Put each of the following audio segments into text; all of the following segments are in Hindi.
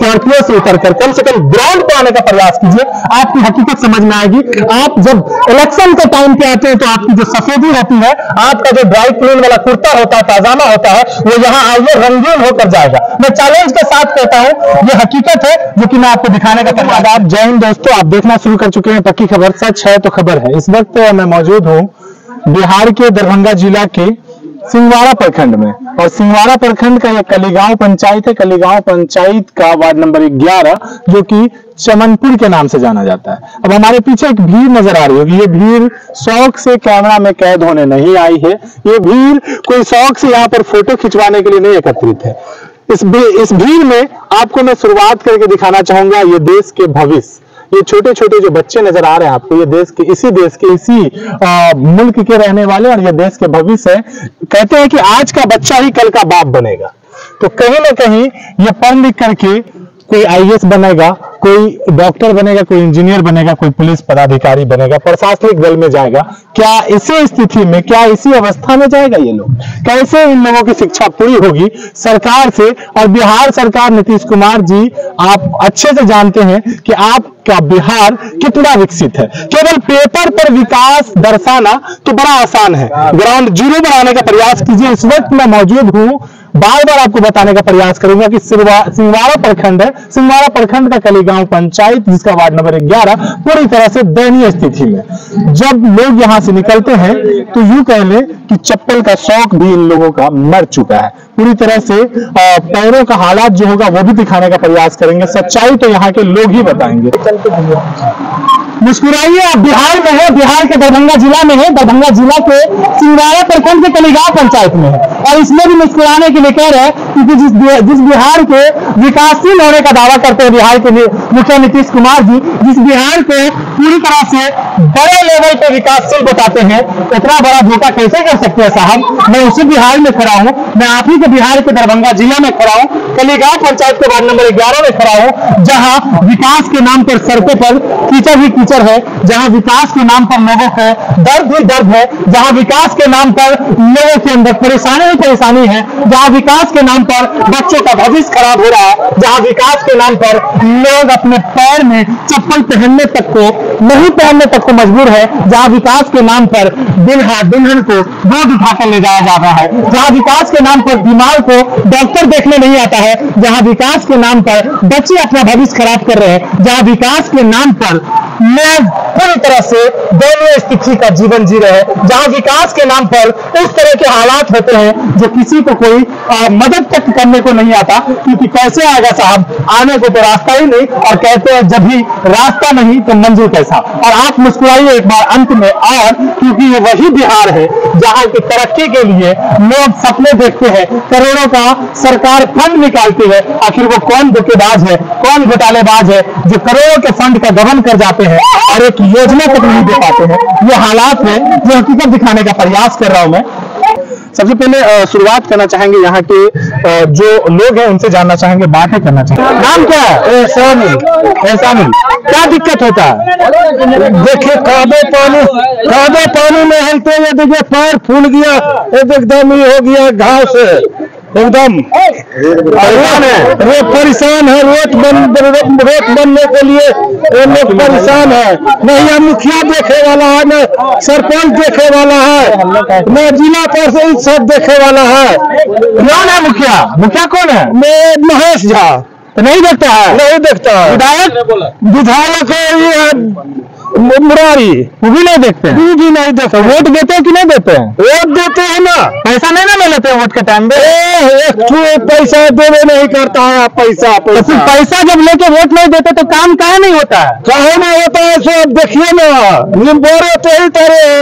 स्कॉर्पियो से उतरकर कम से कम ग्राउंड पे आने का प्रयास कीजिए, आपकी हकीकत समझ में आएगी। आप जब इलेक्शन के टाइम पे आते हैं तो आपकी जो सफेदी रहती है, आपका जो ड्राई क्लीन वाला कुर्ता होता है, पाजामा होता है, वो यहाँ आइए रंगीन होकर जाएगा। मैं चैलेंज के साथ कहता हूँ, ये हकीकत है जो कि मैं आपको दिखाने का प्रयास। आप जय हिंद दोस्तों, आप देखना शुरू कर चुके हैं पक्की खबर, सच है तो खबर है। इस वक्त मैं मौजूद हूँ बिहार के दरभंगा जिला के सिंहवाड़ा प्रखंड में, और सिंहवाड़ा प्रखंड का यह कलीगांव पंचायत है। कलीगांव पंचायत का वार्ड नंबर 11 जो कि चमनपुर के नाम से जाना जाता है। अब हमारे पीछे एक भीड़ नजर आ रही होगी, ये भीड़ शौक से कैमरा में कैद होने नहीं आई है, ये भीड़ कोई शौक से यहाँ पर फोटो खिंचवाने के लिए नहीं एकत्रित है। इस भीड़ में आपको मैं शुरुआत करके दिखाना चाहूंगा ये देश के भविष्य, ये छोटे छोटे जो बच्चे नजर आ रहे हैं आपको, ये देश के इसी मुल्क के रहने वाले और ये देश के भविष्य है। कहते हैं कि आज का बच्चा ही कल का बाप बनेगा, तो कहीं ना कहीं ये पढ़ लिख करके कोई आईएएस बनेगा, कोई डॉक्टर बनेगा, कोई इंजीनियर बनेगा, कोई पुलिस पदाधिकारी बनेगा, प्रशासनिक दल में जाएगा। क्या इसी स्थिति में, क्या इसी अवस्था में जाएगा ये लोग? कैसे इन लोगों की शिक्षा पूरी होगी सरकार से? और बिहार सरकार, नीतीश कुमार जी, आप अच्छे से जानते हैं कि आपका बिहार कितना विकसित है। केवल पेपर पर विकास दर्शाना तो बड़ा आसान है, ग्राउंड जीरो बनाने का प्रयास कीजिए। इस वक्त मैं मौजूद हूँ, बार बार आपको बताने का प्रयास करूंगा कि सिंहवाड़ा प्रखंड है, सिंहवाड़ा प्रखंड का कलीगांव पंचायत जिसका वार्ड नंबर 11 पूरी तरह से दयनीय स्थिति में। जब लोग यहां से निकलते हैं तो यूं कह ले कि चप्पल का शौक भी इन लोगों का मर चुका है पूरी तरह से। पैरों का हालात जो होगा वो भी दिखाने का प्रयास करेंगे, सच्चाई तो यहाँ के लोग ही बताएंगे। मुस्कुराइए, आप बिहार में है, बिहार के दरभंगा जिला में है, दरभंगा जिला के सिंहवाड़ा प्रखंड के कलीगांव पंचायत में है, और इसमें भी मुस्कुराने के लिए कह रहे हैं क्योंकि जिस बिहार के विकासशील होने का दावा करते हैं बिहार के मुखिया नीतीश कुमार जी, जिस बिहार को पूरी तरह से बड़े लेवल पे विकासशील बताते हैं, इतना बड़ा धोखा कैसे कर सकते हैं साहब? मैं उसी बिहार में खड़ा हूँ, मैं आप ही के बिहार के दरभंगा जिला में खड़ा हूँ, कलीगांव पंचायत के वार्ड नंबर 11 में खड़ा हूँ, जहाँ विकास के नाम पर सड़कों पर कीचड़ ही कीचड़ है, जहाँ विकास के नाम पर लोगों को दर्द ही दर्द है, जहाँ विकास के नाम पर लोगों के अंदर परेशानी ही परेशानी है, जहाँ विकास के नाम पर बच्चों का भविष्य खराब हो रहा है, जहाँ विकास के नाम पर लोग अपने पैर में चप्पल पहनने तक को मजबूर है, जहाँ विकास के नाम पर दुल्हन को गोद उठाकर ले जाया जा रहा है, जहाँ विकास के नाम पर बीमार को डॉक्टर देखने नहीं आता है, जहाँ विकास के नाम पर बच्चे अपना भविष्य खराब कर रहे हैं, जहाँ विकास के नाम पर लोग पूरी तरह से दयनीय स्थिति का जीवन जी रहे हैं, जहां विकास के नाम पर इस तरह के हालात होते हैं जो किसी को कोई मदद तक करने को नहीं आता, क्योंकि कैसे आएगा साहब, आने को तो रास्ता ही नहीं, और कहते हैं जब भी रास्ता नहीं तो मंजिल कैसा। और आप मुस्कुराइए एक बार अंत में, और क्योंकि ये वही बिहार है जहां की तरक्की के लिए लोग सपने देखते हैं, करोड़ों का सरकार फंड निकालती है, आखिर वो कौन धोखेबाज है, कौन घोटालेबाज है जो करोड़ों के फंड का गबन कर जाते हैं और एक योजना तक नहीं दे पाते हैं? ये हालात है जो हकीकत दिखाने का प्रयास कर रहा हूं मैं। सबसे पहले शुरुआत करना चाहेंगे यहाँ के जो लोग हैं उनसे जानना चाहेंगे, बातें करना चाहेंगे। नाम क्या है? एहसानुल। क्या दिक्कत होता है? देखिए कादे पानी में हिलते हुए देखिए पैर फूल गया, एकदम ही हो गया घाव से, एकदम परेशान है। रोड बनने के लिए ये लोग परेशान है, न यहाँ मुखिया देखे वाला है, न सरपंच देखे वाला है, न जिला परिषद सब देखे वाला है। कौन है मुखिया? मुखिया कौन है? महेश झा। तो नहीं देखता है? नहीं देखता है। विधायक मुरारी, वो भी नहीं देखते हैं? वो भी नहीं देखते। वोट देते हैं कि नहीं देते हैं? वोट देते हैं ना, पैसा नहीं ना ले लेते हैं वोट के टाइम में? पैसा देवे नहीं करता है, पैसा तो फिर पैसा जब लेके वोट नहीं देते तो काम काहे नहीं होता है? काहे नहीं होता है? सो देखिए ना, निम्बोरे तो ही तरह है,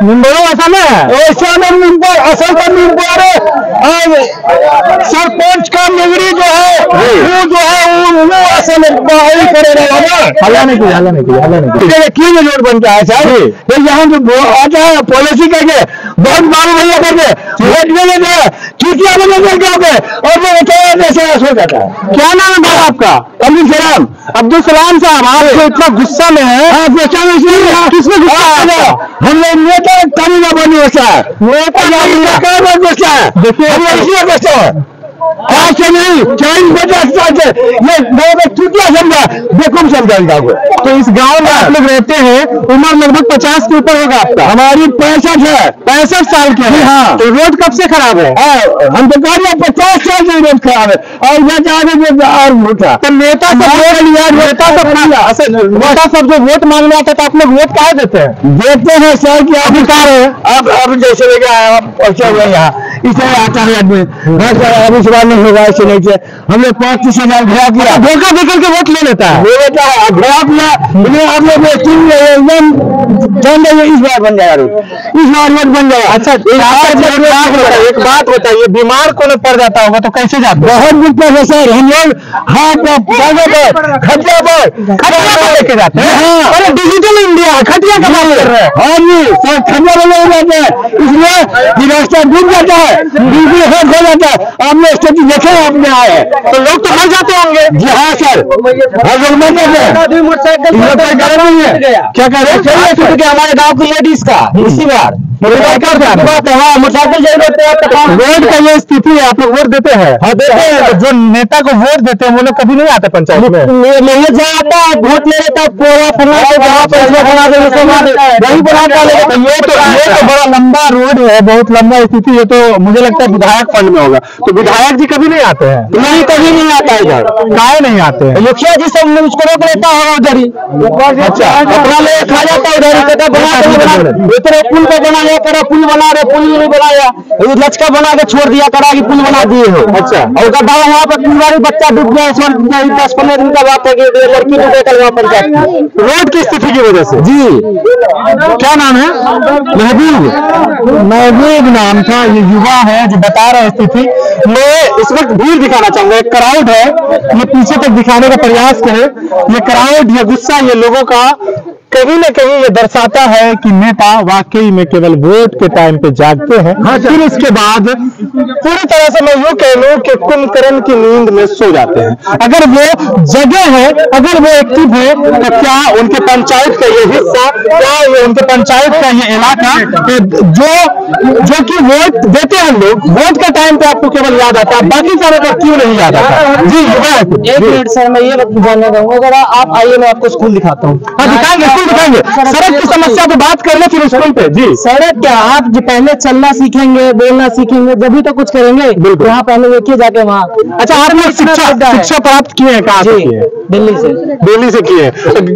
निम्बोरो ऐसा नहीं है, ऐसा नहीं निम्बर, असल का निम्बोरे। सरपंच का निगरी जो है वो वो असल बाहरी करेगा ना। हल्ला नहीं किया क्यों रोड बन के आया साहब? यहाँ जो आता है पॉलिसी करके बहुत मांग भैया करके वोट में लेते हैं, चुटिया और वो जैसे हो जाता है। क्या नाम है भाई आपका? अब्दुल सलाम साहब, आप जो इतना गुस्सा में है, किसमें गुस्सा है? हम लोग नेता कमी ना बनी वैसा है, देखिए गुस्सा है। आज से नहीं 40 50 साल से ये गाँव में टूटिया समझा बेकुम समझा गाँव को। तो इस गांव में आप लोग रहते हैं, उम्र लगभग 50 के ऊपर होगा आपका? हमारी 65 है। 65 साल के हैं। हाँ। तो रोड कब से खराब है? हम तो कह रहे हैं 50 साल से रोड खराब है और और मोटा तो नेता सब जो वोट मांगने आता है तो आप लोग वोट काहे देते हैं? देते हैं सर क्या अधिकार है। अब जैसे लेके आया पहुंचे हुए यहाँ इसलिए आता है आदमी अब इस बार नहीं होगा ऐसे नहीं थे हमने 35,000 घड़ा किया धोखा देकर के वोट ले लेता है। ले लेता है घड़ा किया आप लोग एकदम इस बार बन जाएगा इस बार रोड बन जाएगा। अच्छा एक बात बताइए, बीमार को पड़ जाता होगा तो कैसे जाते? बहुत दिक्कत है सर। हम लोग खटिया पर लेके जाते हैं। अरे डिजिटल इंडिया खटिया का बात कर रहे हैं। हाँ जी सर खटिया पर ले जाते हैं इसलिए रास्ता डूब जाता है बिल्कुल हट हो जाता है। आपने स्थिति देखे आपने आए तो लोग तो मर जाते होंगे। जी हाँ सर हर लोग मर जाते हैं। मोटरसाइकिल क्या कह रहे हैं हमारे गाँव की लेडीज का इसी बार मोटरसाइकिल रोड का ये स्थिति है, आप लोग वोट देते हैं? हाँ देते हैं। जो नेता को वोट देते हैं वो लोग कभी नहीं आते पंचायत में? नहीं जाता वोट ले लेता पूरा बना ये तो बड़ा लंबा रोड है, बहुत लंबा स्थिति है। तो मुझे लगता है विधायक फंड में होगा। तो विधायक जी कभी नहीं आते हैं? नहीं कभी नहीं आता है इधर। काहे नहीं आते हैं? मुखिया जी सब उसको रोक लेता है उधर ही। अच्छा अपना ले खा जाता है उधर ही बना पुल को बनाया करा पुल बना रहे पुल नहीं बनाया लचका बना के छोड़ दिया करा कि पुल बना दिए हो। अच्छा और गड्ढा वहाँ पर पूरा बच्चा डूब गया 10-15 दिन का बात है कि लड़की डूबे कल वहाँ पंचायत रोड की स्थिति की वजह से। जी क्या नाम है? महबूब नाम था। ये युवा है जो बता रहे हैं स्थिति। मैं इस वक्त भीड़ दिखाना चाहूंगा, एक क्राउड है, ये पीछे तक दिखाने का प्रयास करें। ये क्राउड, ये गुस्सा, ये लोगों का कहीं न कहीं ये दर्शाता है कि नेता वाकई में केवल वोट के टाइम पे जागते हैं। फिर इसके बाद पूरी तरह से मैं यूं कह लूं कि कुंभकर्ण की नींद में सो जाते हैं। अगर वो जगह है, अगर वो एक्टिव है, तो क्या उनके पंचायत का ये हिस्सा, क्या ये उनके पंचायत का ये इलाका जो कि वोट देते हैं लोग, वोट का टाइम पे आपको केवल याद आता है, बाकी सारे पर क्यों नहीं याद आता? जी एक मिनट सर मैं ये जानना चाहूंगा, अगर आप आइए मैं आपको स्कूल दिखाता हूँ। हाँ दिखाएंगे, स्कूल दिखाएंगे। सड़क की समस्या पे बात कर ले फिर स्कूल पे। जी सड़क क्या, आप जो पहले चलना सीखेंगे बोलना सीखेंगे जब तो कुछ करेंगे। बिल्कुल। वहाँ पहले देखिए जाके वहाँ। अच्छा आपने शिक्षा प्राप्त किए हैं? कहाँ से किए? दिल्ली से किए।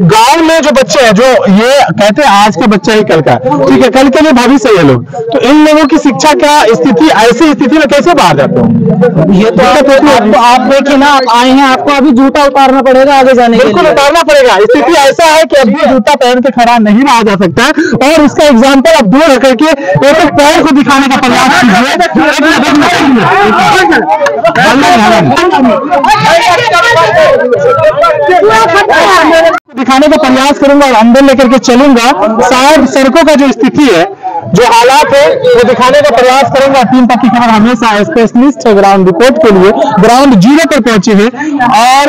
गांव में जो बच्चे हैं, जो ये कहते हैं आज का बच्चा ही कल का, ठीक है, कल के लिए भविष्य है लोग, तो इन लोगों की शिक्षा का स्थिति, ऐसी स्थिति में कैसे बाहर जाते हो? ये तो आप देखिए ना, आप आए हैं, आपको अभी जूता उतारना पड़ेगा आगे जाने के लिए। बिल्कुल उतारना पड़ेगा। स्थिति ऐसा है कि अभी जूता पहन के खड़ा नहीं रहा जा सकता है। और इसका एग्जाम्पल आप दूर रख करके एक पैर को दिखाने का प्रयास कीजिए। दिखाने का प्रयास करूंगा और अंदर लेकर के चलूंगा। शायद सड़कों का जो स्थिति है, जो हालात है, वो दिखाने का प्रयास करूंगा। टीम पक्की खबर हमेशा स्पेशलिस्ट है ग्राउंड रिपोर्ट के लिए, ग्राउंड जीरो पर पहुंचे हैं और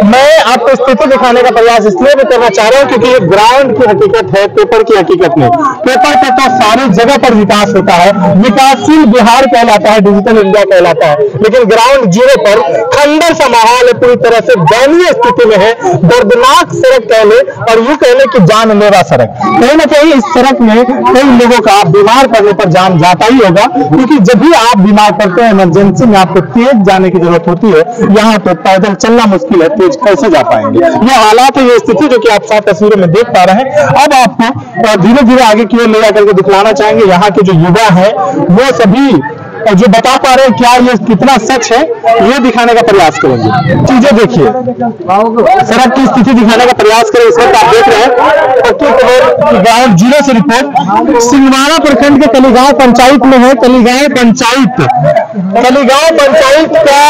मैं आपको स्थिति दिखाने का प्रयास इसलिए भी करना चाह रहा हूं क्योंकि ये ग्राउंड की हकीकत है, पेपर की हकीकत नहीं। पेपर पे तो सारी जगह पर विकास होता है, विकासशील बिहार कहलाता है, डिजिटल इंडिया कहलाता है, लेकिन ग्राउंड जीरो पर खंडर सा माहौल है, पूरी तरह से दयनीय स्थिति में है। दर्दनाक सड़क कह ले और यूं कह ले कि जानलेवा सड़क। कहीं ना कहीं इस सड़क में कई लोगों का बीमार पड़ने पर जान जाता ही होगा, क्योंकि जब भी आप बीमार पड़ते हैं इमरजेंसी में आपको तेज जाने की जरूरत होती है, यहाँ तो पैदल चलना मुश्किल है, तेज कैसे जा पाएंगे? ये हालात है, ये स्थिति जो कि आप साफ तस्वीरों में देख पा रहे हैं। अब आपको धीरे धीरे आगे की ओर ले जाकर के दिखलाना चाहेंगे यहाँ के जो युवा है वो सभी जो बता पा रहे हैं क्या ये कितना सच है, ये दिखाने का प्रयास करेंगे। चीजें देखिए, सड़क की स्थिति दिखाने का प्रयास करें। इस वक्त आप देख रहे हैं पक्की खबर ग्राउंड जीरो से रिपोर्ट सिंगवाड़ा प्रखंड के कलीगांव पंचायत में है। कलीगांव पंचायत का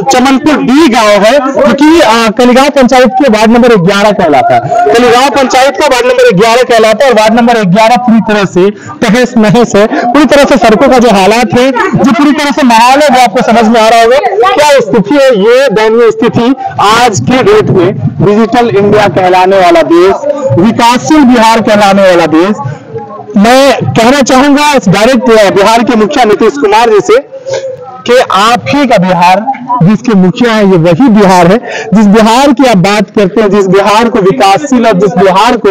चमनपुर डी गांव है, क्योंकि कलीगांव पंचायत के वार्ड नंबर 11 कहलाता है। कलीगांव पंचायत का वार्ड नंबर 11 कहलाता है और वार्ड नंबर 11 पूरी तरह से तहस नहस है। पूरी तरह से सड़कों का जो हालात है, जो पूरी तरह से माहौल है, वो आपको समझ में आ रहा होगा क्या स्थिति है। ये दयनीय स्थिति आज के डेट में डिजिटल इंडिया कहलाने वाला देश, विकासशील बिहार कहलाने वाला देश, मैं कहना चाहूंगा डायरेक्ट बिहार के मुखिया नीतीश कुमार जी से कि आप ही का बिहार, जिसके मुखिया है ये वही बिहार है जिस बिहार की आप बात करते हैं, जिस बिहार को विकासशील और जिस बिहार को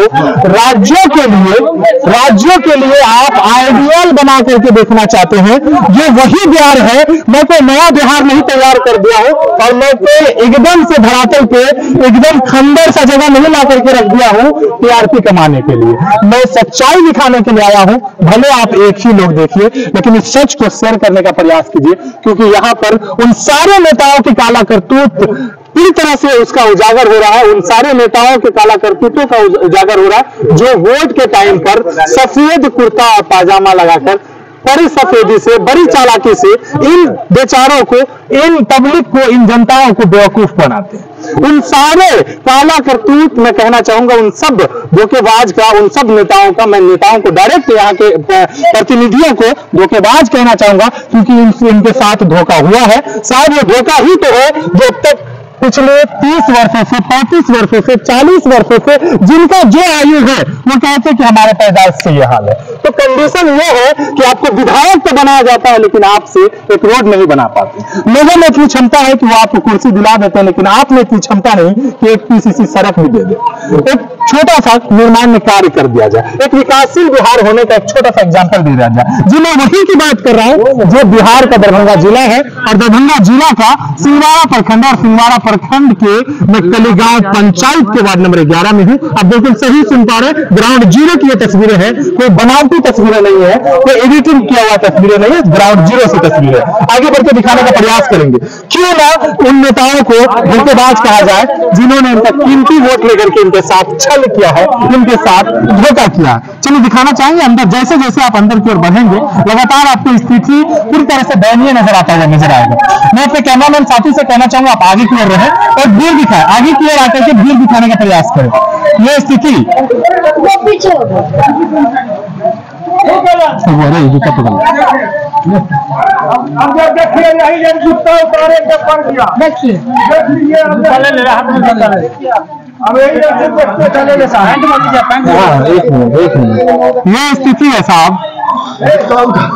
राज्यों के लिए आप आइडियल बना करके देखना चाहते हैं, ये वही बिहार है। मैं कोई नया बिहार नहीं तैयार कर दिया हूं और मैं कोई एकदम से धरातल पे एकदम खंडर सा जगह नहीं ला करके रख दिया हूं टीआरपी कमाने के लिए। मैं सच्चाई दिखाने के लिए आया हूं। भले आप एक ही लोग देखिए, लेकिन इस सच को शेयर करने का प्रयास कीजिए, क्योंकि यहां पर उन सारे नेताओं की काला करतूत पूरी तरह से उसका उजागर हो रहा है। उन सारे नेताओं के काला करतूतों का उजागर हो रहा है जो वोट के टाइम पर सफेद कुर्ता और पाजामा लगाकर बड़ी सफेदी से, बड़ी चालाकी से इन बेचारों को, इन पब्लिक को, इन जनताओं को बेवकूफ बनाते हैं। उन सारे काला करतूत मैं कहना चाहूंगा उन सब धोखेबाज का, उन सब नेताओं का, मैं नेताओं को डायरेक्ट यहाँ के प्रतिनिधियों को धोखेबाज कहना चाहूंगा, क्योंकि इनके साथ धोखा हुआ है। शायद ये धोखा ही तो है जो अब तक पिछले 30 वर्षों से, 35 वर्षों से, 40 वर्षों से जिनका जो आयु है वो कहते हैं कि हमारे पैदाइश से ये हाल है। तो कंडीशन ये है कि आपको विधायक तो बनाया जाता है, लेकिन आपसे एक रोड नहीं बना पाते। लोगों में इतनी क्षमता है कि वो आपको कुर्सी दिला देते हैं, लेकिन आप में इतनी क्षमता नहीं कि एक पीसीसी सड़क भी दे दे, एक छोटा सा निर्माण में कार्य कर दिया जाए, एक विकासशील बिहार होने का एक छोटा सा एग्जाम्पल दे दिया जाए। जी मैं वही की बात कर रहा हूं जो बिहार का दरभंगा जिला है, और दरभंगा जिला का सिंगवाड़ा प्रखंड, और सिंगवाड़ा प्रखंड के मैं कलीगांव पंचायत के वार्ड नंबर 11 में हूं। अब बिल्कुल सही सुन पा रहे, ग्राउंड जीरो की ये तस्वीरें हैं, कोई बनावटी तस्वीरें नहीं है, कोई एडिटिंग किया हुआ तस्वीरें नहीं है, ग्राउंड जीरो से तस्वीरें। आगे बढ़ के दिखाने का प्रयास करेंगे। क्यों ना उन नेताओं को धोखेबाज कहा जाए जिन्होंने इनका कीमती वोट लेकर के इनके साथ छल किया है, इनके साथ धोखा किया। चलिए दिखाना चाहेंगे अंदर। जैसे जैसे आप अंदर की ओर बढ़ेंगे लगातार आपको स्थिति पूरी तरह से दयनीय नजर आता हुआ नजर आएगा। मैं अपने कैमरामैन साथी से कहना चाहूंगा आप आगे की ओर रहें और भीड़ दिखाएं, आगे की ओर आकर के भीड़ दिखाने का प्रयास करें। ये स्थिति ये स्थिति है साहब।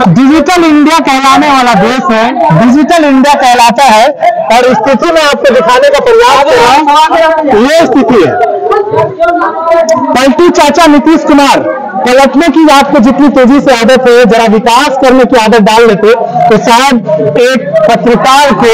डिजिटल इंडिया कहलाने वाला देश है, डिजिटल इंडिया कहलाता है, और स्थिति में आपको दिखाने का प्रयास कर रहा हूं। ये स्थिति है। पलटू चाचा नीतीश कुमार, पलटने की आपको जितनी तेजी से आदत है, जरा विकास करने की आदत डाल लेते तो शायद एक पत्रकार को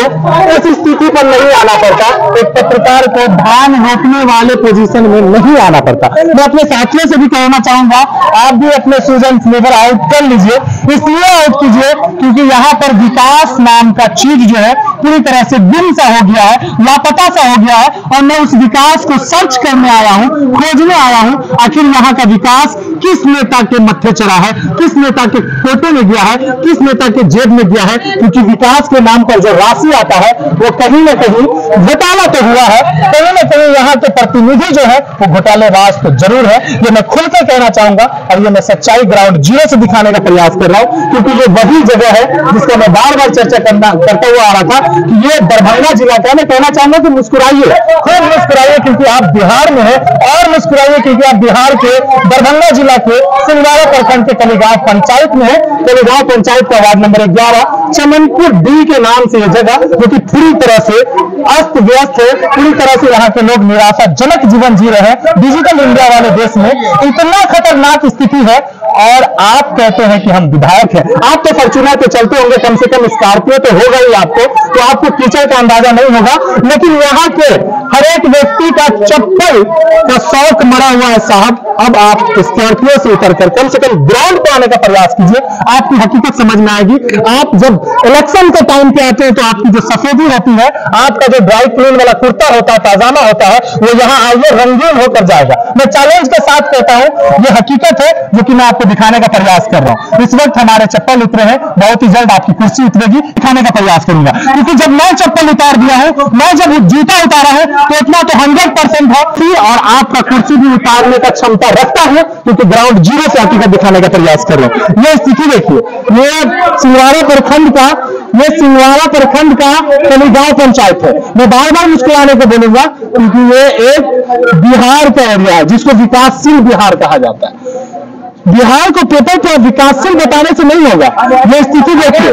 इस स्थिति पर नहीं आना पड़ता, एक पत्रकार को धान रोकने वाले पोजीशन में नहीं आना पड़ता। मैं अपने साथियों से भी कहना चाहूंगा आप भी अपने सूजन लेवल आउट कर लीजिए, इसलिए आउट कीजिए क्योंकि यहाँ पर विकास नाम का चीज जो है पूरी तरह से गुम सा हो गया है, लापता सा हो गया है, और मैं उस विकास को सर्च करने आया हूं, खोजने आया हूं, आखिर यहाँ का विकास किस नेता के मत्थे चढ़ा है, किस नेता के कोटे में गया है, किस नेता के जेब में गया है। क्योंकि विकास के नाम पर जो राशि आता है वो कहीं ना कहीं घोटाला तो हुआ है, कहीं ना कहीं यहाँ के प्रतिनिधि जो है वो घोटाले राज तो जरूर है। ये मैं खुल कर कहना चाहूंगा, और ये मैं सच्चाई ग्राउंड जीरो से दिखाने का प्रयास कर रहा हूं, क्योंकि ये वही जगह है जिसको मैं बार बार चर्चा करता हुआ आ रहा था कि ये दरभंगा जिला का। मैं कहना चाहूंगा कि मुस्कुराइए, खूब मुस्कुराइए, क्योंकि आप बिहार में है, और मुस्कुराइए क्योंकि आप बिहार के दरभंगा जिला के सिंगवाड़ा प्रखंड के कलीगांव पंचायत में है। कलीगांव पंचायत का वार्ड नंबर 11 चमनपुर डी के नाम से यह जगह, जो कि पूरी तरह से अस्त व्यस्त है, पूरी तरह से यहाँ के लोग निराशाजनक जीवन जी रहे हैं। डिजिटल इंडिया वाले देश में इतना खतरनाक स्थिति है, और आप कहते हैं कि हम विधायक हैं। आप तो फॉर्च्यूनर पे चलते होंगे, कम से कम स्कॉर्पियो तो होगा ही आपको, तो आपको कीचड़ का अंदाजा नहीं होगा, लेकिन यहाँ के हर एक व्यक्ति का चप्पल का शौक मरा हुआ है साहब। अब आप स्कॉर्पियो से उतरकर कम से कम ग्राउंड पे आने का प्रयास कीजिए, आपकी हकीकत समझ में आएगी। आप जब इलेक्शन के टाइम पे आते हैं तो आपकी जो सफेदी रहती है, आपका जो ड्राई क्लीन वाला कुर्ता होता है, पाजामा होता है, वो यहाँ आइए रंगीन होकर जाएगा। मैं चैलेंज के साथ कहता हूं ये हकीकत है जो कि मैं आपको दिखाने का प्रयास कर रहा हूं। इस वक्त हमारे चप्पल उतरे हैं, बहुत ही जल्द आपकी कुर्सी उतरेगी, दिखाने का प्रयास करूंगा। क्योंकि जब मैं चप्पल उतार दिया हूं, मैं जब जूता उतारा हूं, तो इतना तो 100% है, और आपका कुर्सी भी उतारने का क्षमता रखता है, क्योंकि ग्राउंड जीरो से हकीकत दिखाने का प्रयास कर रहे हैं। ये स्थिति देखिए, ये सिंगवाड़ा प्रखंड का कलीगांव पंचायत है। मैं बार बार मुस्कुराने को बोलूंगा क्योंकि ये एक बिहार का एरिया है जिसको विकासशील बिहार कहा जाता है। बिहार को पेपर पर विकासशील बताने से नहीं होगा। ये स्थिति देखिए,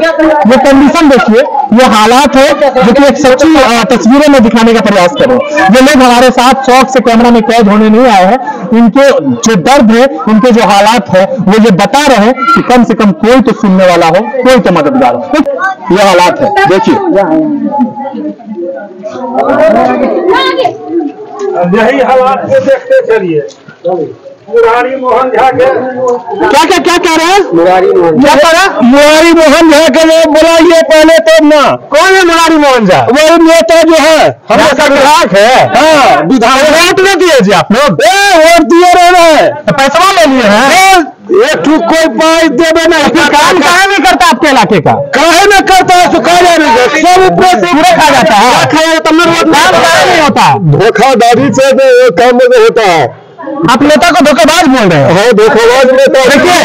ये कंडीशन देखिए, ये हालात है जो कि एक सच्ची तस्वीरों में दिखाने का प्रयास करें। ये लोग हमारे साथ शौक से कैमरा में कैद होने नहीं आए हैं, इनके जो दर्द है, इनके जो हालात है, वो ये बता रहे हैं कि कम से कम कोई तो सुनने वाला हो, कोई तो मददगार हो। ये हालात है, देखिए। यही हालात को देखते चलिए। मुरारी मोहन झा के क्या कह रहे हैं? क्या कह रहा? मुरारी मोहन झा के नाम बुलाइए पहले तब ना। कौन है मुरारी मोहन झा? वही नेता जो है, हमारा विधायक है। हाँ, विधायक। वोट नहीं दिए जी आप लोग? वोट दिए रहे हैं, पैसा ले लिए हैं। एक कोई पाई देवे नहीं। काम काहे नहीं करता आपके इलाके का? काहे न करता है? सुखाया नहीं, सब ऊपर से पूरे खा जाता है। खाया तब काम काहे नहीं होता? धोखाधड़ी से काम होता है। आप नेता को धोखेबाज बोल रहे हैं। हाँ, धोखेबाज नेता। देखिए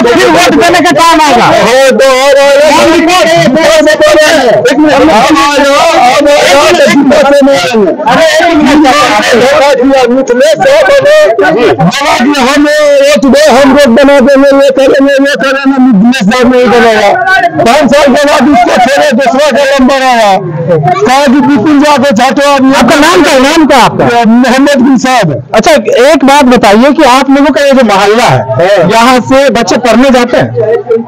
फिर वोट देने का टाइम आएगा। हम रोड बना देंगे, ये करेंगे, ये करेंगे, बिजनेस नहीं बनेगा। 5 साल के बाद इसको छोड़े दूसरा कलम बनाया। कहा कि बिपिन झा को छाटो। आपका नाम क्या? नाम क्या आपका? मोहम्मद बिन साहब। अच्छा, एक बात बताइए कि आप लोगों का ये जो मोहल्ला है, यहाँ से बच्चे पढ़ने जाते हैं?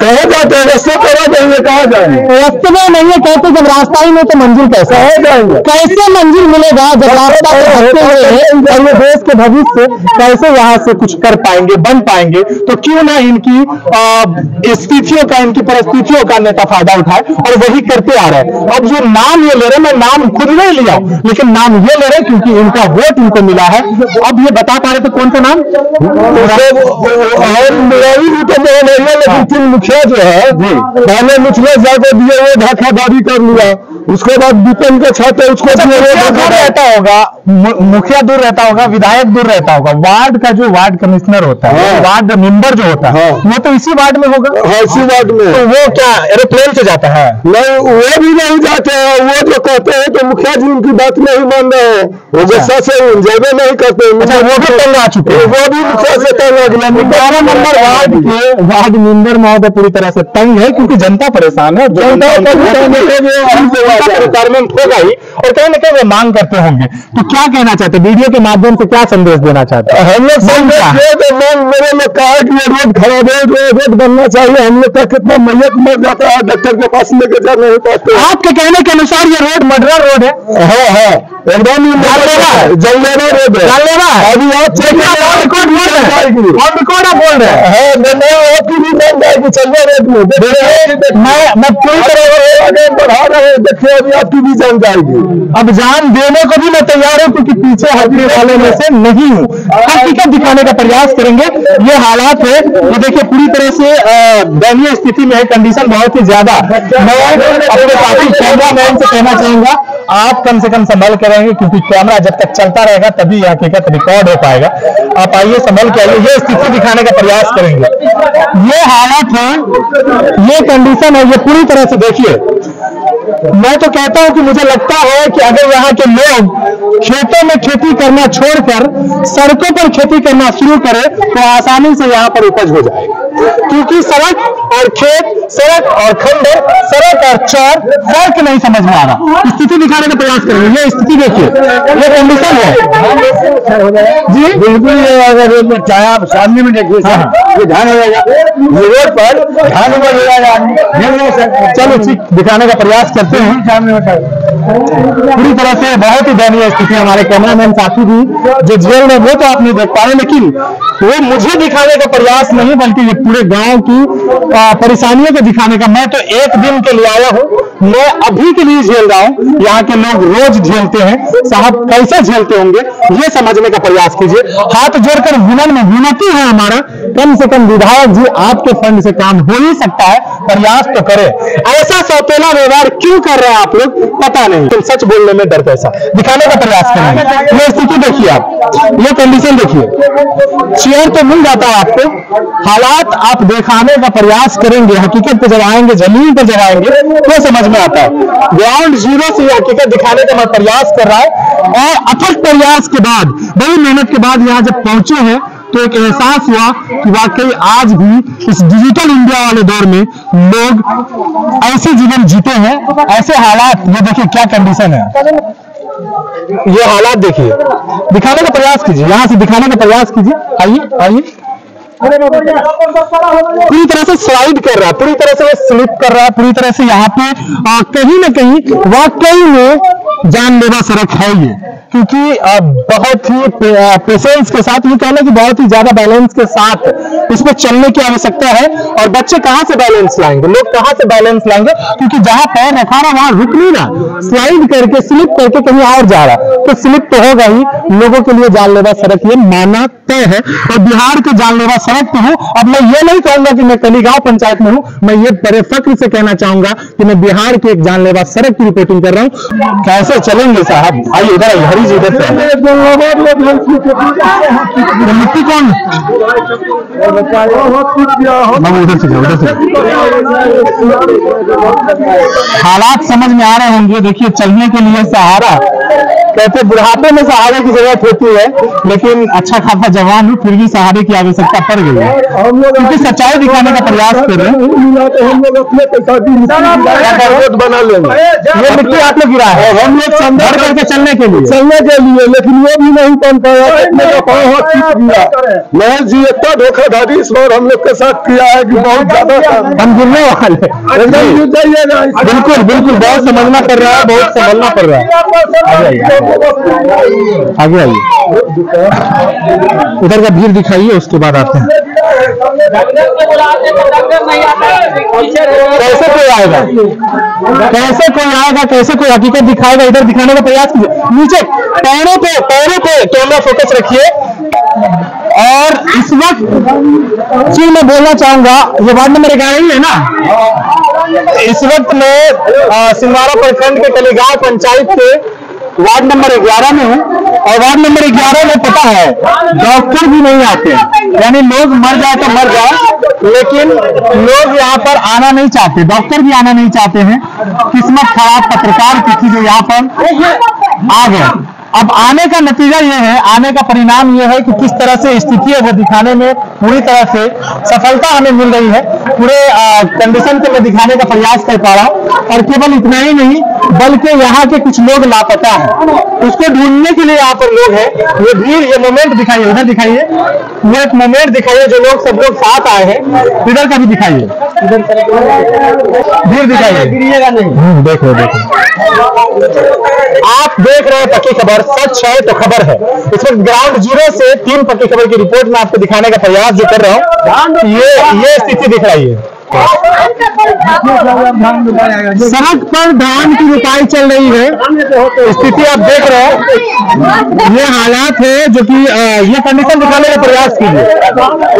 कहाँ जाते हैं? रास्ते कहाँ जाएंगे? कहाँ जाएंगे? रास्ते में नहीं है, कहते जब रास्ता ही नहीं तो मंजिल कैसे कहाँ जाएंगे? कैसे मंजिल मिलेगा जब रास्ता और देश के भविष्य कैसे यहाँ से कुछ कर पाएंगे, बन पाएंगे? तो क्यों ना इनकी स्थितियों का, इनकी परिस्थितियों का नेता फायदा उठाए और वही करते आ रहे हैं। अब जो नाम ये ले रहे, मैं नाम खुद नहीं लिया, लेकिन नाम ये ले रहे क्योंकि इनका वोट इनको मिला है। अब ये बता पा रहे थे कौन सा नाम? लेकिन तीन मुखिया जो है, पहले मिथिलेश झा को दिए, वो धोखाधड़ी कर लिया। उसके बाद विपिन के छाते उसको रहता होगा, मुखिया दूर रहता होगा, विधायक दूर रहता होगा, वार्ड का जो वार्ड कमिश्नर होता है, वार्ड मेंबर जो होता है, वो तो इसी वार्ड में होगा। हाँ, इसी वार्ड में। तो वो क्या एरोप्लेन से जाता है? नहीं, वो भी नहीं जाते हैं। वो जो कहते हैं तो मुखिया जी उनकी बात नहीं मान रहे हैं, वो गुस्सा से जगह नहीं करते। वो भी तंग आ चुके हैं, वो भी मुखिया से तंग आ गया। 12 नंबर वार्ड के वार्ड मेंबर महोदय पूरी तरह से तंग है, क्योंकि जनता परेशान है। रिटायरमेंट होगा ही, और कहीं ना कहीं वे मांग करते होंगे। तो क्या कहना चाहते, वीडियो के माध्यम से क्या संदेश देना चाहते हैं? हम लोग मेरे में कहा कि ये रोड खराब है, रोड बनना चाहिए। हम लोग का कितना मैयत मर जाता है, डॉक्टर के पास लेके जा नहीं पाते। आपके कहने के अनुसार ये रोड मर्डर रोड है? हाँ, एकदम जानलेवा रोड है। अभी आप रिकॉर्ड आप बोल रहे हैं? आपकी भी बन जाएगी, चलिए रेट में। मैं पूरी तरह आगे बढ़ा रहे हैं, देखिए अभी आपकी भी जान जाएगी। अब जान देने को भी मैं तैयार हूं, क्योंकि पीछे हटने वाले में से नहीं हूं। हकीकत दिखाने का प्रयास करेंगे। ये हालात है, ये देखिए पूरी तरह से दयनीय स्थिति में है, कंडीशन बहुत ही ज्यादा। मैं अपने साथी कैमरा मैन से कहना चाहूंगा, आप कम से कम संभल के रहेंगे, क्योंकि कैमरा जब तक चलता रहेगा तभी हकीकत रिकॉर्ड हो पाएगा। आप आइए, संभल के आइए, ये स्थिति दिखाने का प्रयास करेंगे। ये हालत है, ये कंडीशन है, ये पूरी तरह से देखिए। मैं तो कहता हूं कि मुझे लगता है कि अगर यहाँ के लोग खेतों में खेती करना छोड़कर सड़कों पर खेती करना शुरू करें तो आसानी से यहाँ पर उपज हो जाएगी, क्योंकि सड़क और खेत, सड़क और खंडर, सड़क और चौर फर्क नहीं समझ में आ रहा। स्थिति दिखाने का प्रयास करेंगे। ये स्थिति देखिए, ये कंडीशन है जी, बिल्कुल। अगर चाहे आप सामने में देखिए, ये धान हो जाएगा, रोड पर धान हो जाएगा। चलो ठीक, दिखाने का प्रयास करते हैं। पूरी तरह से बहुत ही दयनीय स्थिति। हमारे कैमरामैन साथी भी जो जेल में, वो तो आप नहीं देख पा रहे, लेकिन वो मुझे दिखाने का प्रयास नहीं, बल्कि ये पूरे गांव की परेशानियों को दिखाने का। मैं तो एक दिन के लिए आया हूँ, मैं अभी के लिए झेल रहा हूँ, यहाँ के लोग रोज झेलते हैं। साहब कैसे झेलते होंगे, ये समझने का प्रयास कीजिए। हाथ जोड़कर विनती है हमारा, कम से कम विधायक जी, आपके फंड से काम हो ही सकता है, प्रयास तो करें। ऐसा सौतेला व्यवहार क्यों कर रहे हैं आप लोग, पता नहीं। तुम सच बोलने में डर कैसा, दिखाने का प्रयास करेंगे। ये स्थिति देखिए आप, ये कंडीशन देखिए, चेयर तो मिल जाता है आपको, हालात आप दिखाने का प्रयास करेंगे। हकीकत पे जब आएंगे, जमीन पर जब आएंगे तो समझ में आता है। ग्राउंड जीरो से हकीकत दिखाने का मैं प्रयास कर रहा है, और अथक प्रयास के बाद, बड़ी मेहनत के बाद यहाँ जब पहुंचे हैं तो एक एहसास हुआ कि वाकई आज भी इस डिजिटल इंडिया वाले दौर में लोग ऐसे जीवन जीते हैं, ऐसे हालात। ये देखिए क्या कंडीशन है, ये हालात देखिए, दिखाने का प्रयास कीजिए, यहाँ से दिखाने का प्रयास कीजिए, आइए आइए। पूरी तरह से स्लाइड कर रहा है, पूरी तरह से स्लिप कर रहा है, पूरी तरह से यहाँ पे कहीं ना कहीं वाकई में जानलेवा सड़क है ये, क्योंकि बहुत ही पेशेंस के साथ, ये कहना कि बहुत ही ज्यादा बैलेंस के साथ इस पर चलने की आवश्यकता है। और बच्चे कहाँ से बैलेंस लाएंगे, लोग कहाँ से बैलेंस लाएंगे, क्योंकि जहां पैर रखा रहा वहां रुक नहीं रहा, स्लाइड करके स्लिप करके कहीं और जा रहा, तो स्लिप तो होगा ही। लोगों के लिए जानलेवा सड़क ये माना तय है, और बिहार के जानलेवा सड़क पे हूँ। अब मैं ये नहीं कहूंगा कि मैं कलीगांव पंचायत में हूँ, मैं ये बड़े फक्र से कहना चाहूंगा कि मैं बिहार के एक जानलेवा सड़क की रिपोर्टिंग कर रहा हूँ। कैसे चलेंगे साहब, आइए इधर आइए, हरी जी इधर से। मिट्टी कौन, उधर से उधर से। हालात समझ में आ रहे होंगे। देखिए चलने के लिए सहारा, कहते बुढ़ापे में सहारे की जरूरत होती है, लेकिन अच्छा खासा जवान हूँ फिर भी सहारे की आवश्यकता पड़ गई है, क्योंकि सच्चाई दिखाने का प्रयास कर रहे हैं। हम लोग अपने बना लेंगे, ये मिट्टी आप लोग गिरा है, हम लोग संभर करके चलने के लिए, लेकिन वो भी नहीं बन पाया। महज जी इतना धोखाधड़ी इस बार हम लोग के साथ किया है कि बहुत ज्यादा हम गिरने वाले। बिल्कुल बिल्कुल, बहुत समझना पड़ रहा है, बहुत संभलना पड़ रहा है। आगे आइए, उधर का भीड़ दिखाइए, उसके बाद आते हैं। कैसे कोई आएगा, कैसे कोई आएगा, कैसे कोई हकीकत दिखाएगा, इधर दिखाने का प्रयास कीजिए। नीचे पैरों पे कैमरा फोकस रखिए। और इस वक्त चीज मैं बोलना चाहूंगा, ये वार्ड नंबर 11 ही है ना, इस वक्त मैं सिंघवाड़ा प्रखंड के कलीगांव पंचायत के वार्ड नंबर 11 में हूँ, और वार्ड नंबर 11 में पता है डॉक्टर भी नहीं आते, यानी लोग मर जाए तो मर जाए, लेकिन लोग यहाँ पर आना नहीं चाहते, डॉक्टर भी आना नहीं चाहते हैं। किस्मत खराब पत्रकार की थी जो यहाँ पर आ गए। अब आने का नतीजा ये है, आने का परिणाम ये है कि किस तरह से स्थिति है वो दिखाने में पूरी तरह से सफलता हमें मिल रही है। पूरे कंडीशन को मैं दिखाने का प्रयास कर पा रहा हूँ, और केवल इतना ही नहीं बल्कि यहाँ के कुछ लोग लापता हैं, उसको ढूंढने के लिए यहाँ पर लोग हैं। ये भीड़, ये मोमेंट दिखाइए, उधर दिखाइए, वो एक मोमेंट दिखाइए जो लोग सब लोग साथ आए हैं, इधर का भी दिखाइए, भीड़ दिखाइए, देखो देखो आप देख रहे हैं पक्की खबर, सच है तो खबर है। इस वक्त ग्राउंड जीरो से 3 पक्की खबर की रिपोर्ट में आपको दिखाने का प्रयास जो कर रहा हूँ, ये स्थिति दिख रही है। सड़क पर धान की रुपाई चल रही है, स्थिति आप देख रहे हैं। ये हालात है जो कि ये कंडीशन दिखाने का प्रयास कीजिए।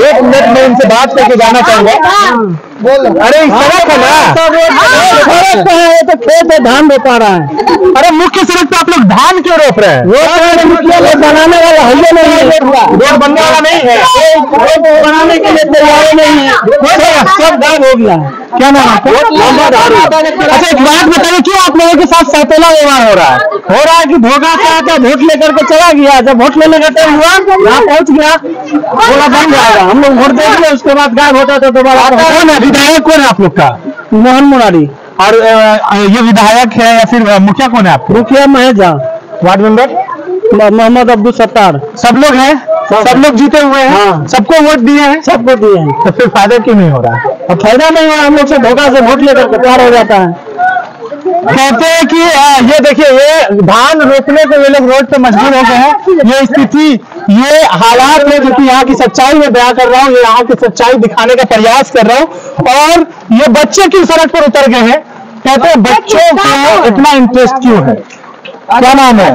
1 मिनट में इनसे बात करके जाना चाहूंगा। अरे सड़क है ना, सड़क है तो खेत है, धान रोपा रहा है। अरे मुख्य सड़क पे आप लोग धान क्यों रोप रहे हैं? वो मुखिया लोग बनाने वाला है नहीं, रोड बनने वाला नहीं है, रोड बनाने के लिए तैयार नहीं है, सब धान हो गया। क्या नाम है? अच्छा एक बात बताइए, क्यों आप लोगों के साथ सौतेला व्यवहार हो रहा है? हो रहा है कि धोखा से आता, वोट लेकर के चला गया, जब वोट लेने का टाइम हुआ यहाँ पहुंच गया, बोला बन जाएगा, हम लोग वोट दे दिए, उसके बाद गायब होता था दोबारा। कौन है विधायक, कौन है आप लोग का? मोहन मुरारी। और ये विधायक है या फिर मुखिया कौन है आपको? मुखिया महेश झा। Ward member Mohammad Abdul Sattar. सब लोग हैं, सब लोग जीते हुए हैं। हाँ। सबको वोट दिए हैं, सबको दिए हैं, तो फिर फायदा क्यों नहीं हो रहा है? अब फायदा नहीं हो रहा, हम लोग से धोखा से वोट लेकर के प्यार हो जाता है। कहते हैं कि ये देखिए, ये धान रोपने को ये लोग रोड पे मजबूर हो गए हैं। ये स्थिति, ये हालात में जो कि यहाँ की सच्चाई में बयां कर रहा हूँ, ये यहाँ की सच्चाई दिखाने का प्रयास कर रहा हूँ। और ये बच्चे क्यों सड़क पर उतर गए हैं? कहते हैं बच्चों को इतना इंटरेस्ट क्यों है? क्या नाम है?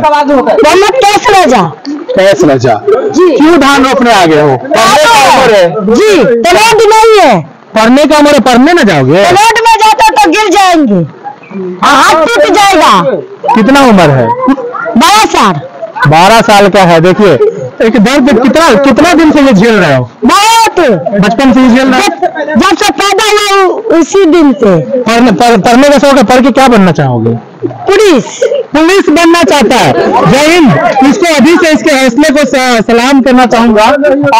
कैश राजा जी। क्यों धान रोपने आ गए हो? पढ़ने का उम्र है जी, टमाटर नहीं है, पढ़ने का उम्र है, पढ़ने ना जाओगे? टमाटर में जाता तो गिर जाएंगे, हाथ टूट जाएगा। कितना उम्र है? 12 साल। 12 साल का है। देखिए एक दर्द कितना दिन से ये झेल रहे हो? बहुत, बचपन से ही झेल रहे हो? जब से पैदा हुआ उसी दिन से। पढ़ने का शौक है, पढ़ के क्या बनना चाहोगे? पुलिस। पुलिस बनना चाहता है। जय हिंद। इसको अभी से इसके हौसले को सलाम करना चाहूंगा।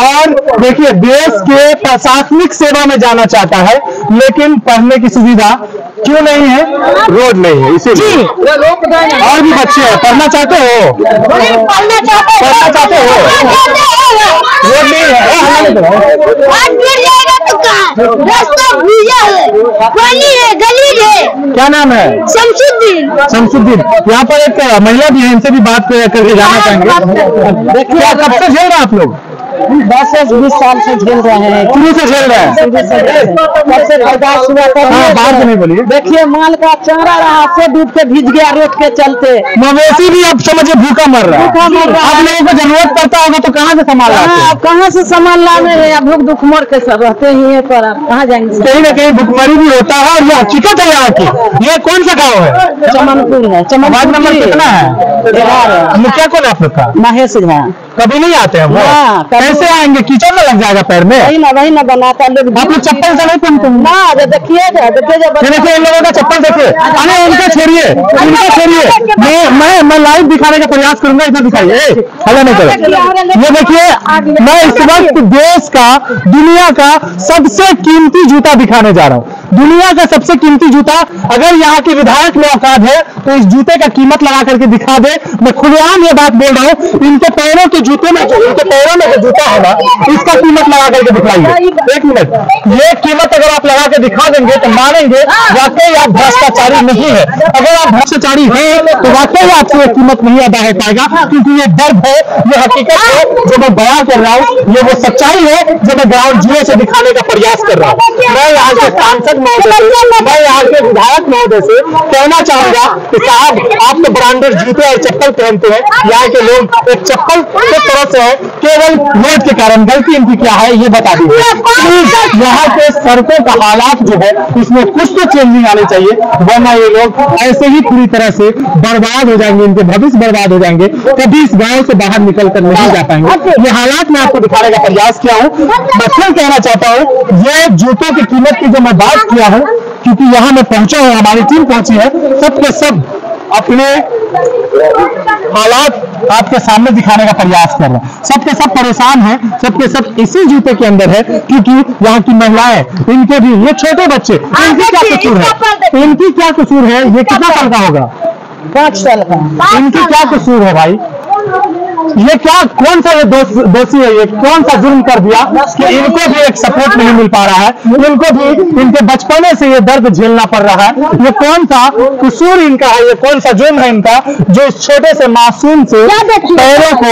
और देखिए, देश के प्रशासनिक सेवा में जाना चाहता है, लेकिन पढ़ने की सुविधा क्यों नहीं है? रोड नहीं है, इसीलिए। और भी बच्चे हैं, पढ़ना चाहते हो? पढ़ना चाहते हो? रोड नहीं है, गली है। क्या नाम है? शमसुद्दीन। शमसुद्दीन। यहाँ पर एक महिला भी है, इनसे भी बात करके जाना चाहेंगे। क्या कब से झेल रहे हैं आप लोग? 10 से 20 साल से झेल रहे हैं। शुरू से झेल रहे हैं? सबसे बर्दाश्त हुआ बात नहीं बोलिए। देखिए, माल का चारा रहा से डूब के भीज गया रोड के चलते। मवेशी भी अब समझिए भूखा मर रहा है। आप लोगों को जरूरत पड़ता होगा तो कहाँ से सामान लाते हैं? कहाँ से सामान लाने हैं? भूख दुख मर के सब रहते ही है, पर कहाँ जाएंगे? कहीं ना कहीं भुखमरी भी होता है। और ये हकीकत है यहाँ की। ये कौन सा गाँव है? चमनपुर है। वार्ड नंबर कितना है? मुखिया कौन है आप लोग का? महेश झा। कभी नहीं आते हैं वो? कैसे आएंगे? कीचड़ में लग जाएगा पैर में। वही ना बनाता लोग। आप लोग चप्पल से नहीं पहनते हैं? ना, देखिए देखिए इन लोगों का चप्पल देखिए। अरे उनका छोड़िए, उनका छोड़िए। मैं लाइव दिखाने का प्रयास करूंगा। इधर दिखाइए, हल्ला नहीं करो। ये देखिए, मैं इस वक्त देश का, दुनिया का सबसे कीमती जूता दिखाने जा रहा हूँ। दुनिया का सबसे कीमती जूता। अगर यहाँ के विधायक में औकात है तो इस जूते का कीमत लगा करके दिखा दे। मैं खुलेआम ये बात बोल रहा हूँ, इनके पैरों के जूते में, इनके पैरों में जो जूता होगा, इसका कीमत लगा करके दिखाइए। एक मिनट, ये कीमत अगर आप लगा के दिखा देंगे तो मानेंगे वाकई आप भ्रष्टाचारी नहीं है। अगर आप भ्रष्टाचारी हैं तो वाकई आपसे ये कीमत नहीं अदा हो पाएगा, क्योंकि ये दर्द है, ये हकीकत है जो मैं बयां कर रहा हूँ। ये वो सच्चाई है जो मैं ग्राउंड जीरो से दिखाने का प्रयास कर रहा हूँ। मैं यहाँ के सांसद महोदय से, मैं यहाँ के विधायक महोदय से कहना चाहूंगा कि साहब, आप तो ब्रांडेड जूते और चप्पल पहनते हैं। यहाँ के लोग एक चप्पल के तरह से है, केवल रोड के कारण। गलती इनकी क्या है ये बता दीजिए प्लीज। यहाँ के सड़कों का हालात जो है उसमें कुछ तो चेंजिंग आनी चाहिए, वरना ये लोग ऐसे ही पूरी तरह से बर्बाद हो जाएंगे, इनके भविष्य बर्बाद हो जाएंगे, कभी इस गांव से बाहर निकल कर नहीं जा पाएंगे। ये हालात मैं आपको दिखाने का प्रयास किया हूँ। मैं फिर कहना चाहता हूँ, ये जूतों की कीमत की जो मैं बात किया हूँ, क्योंकि यहाँ मैं पहुंचा हूँ, हमारी टीम पहुंची है, सबके सब अपने हालात आपके सामने दिखाने का प्रयास कर रहे हैं। सबके सब परेशान हैं, सबके सब इसी जूते के अंदर है, क्योंकि यहाँ की महिलाएं, इनके भी, ये छोटे बच्चे, इनकी क्या कसूर है? इनकी क्या कसूर है? ये कितना साल का होगा? 5 साल का। इनकी क्या कसूर है भाई? ये क्या, कौन सा ये दोषी है? ये कौन सा जुर्म कर दिया कि इनको भी एक सपोर्ट नहीं मिल पा रहा है? इनको भी इनके बचपने से ये दर्द झेलना पड़ रहा है। ये कौन सा कसूर इनका है? ये कौन सा जुर्म है इनका, जो इस छोटे से मासूम से पैरों को,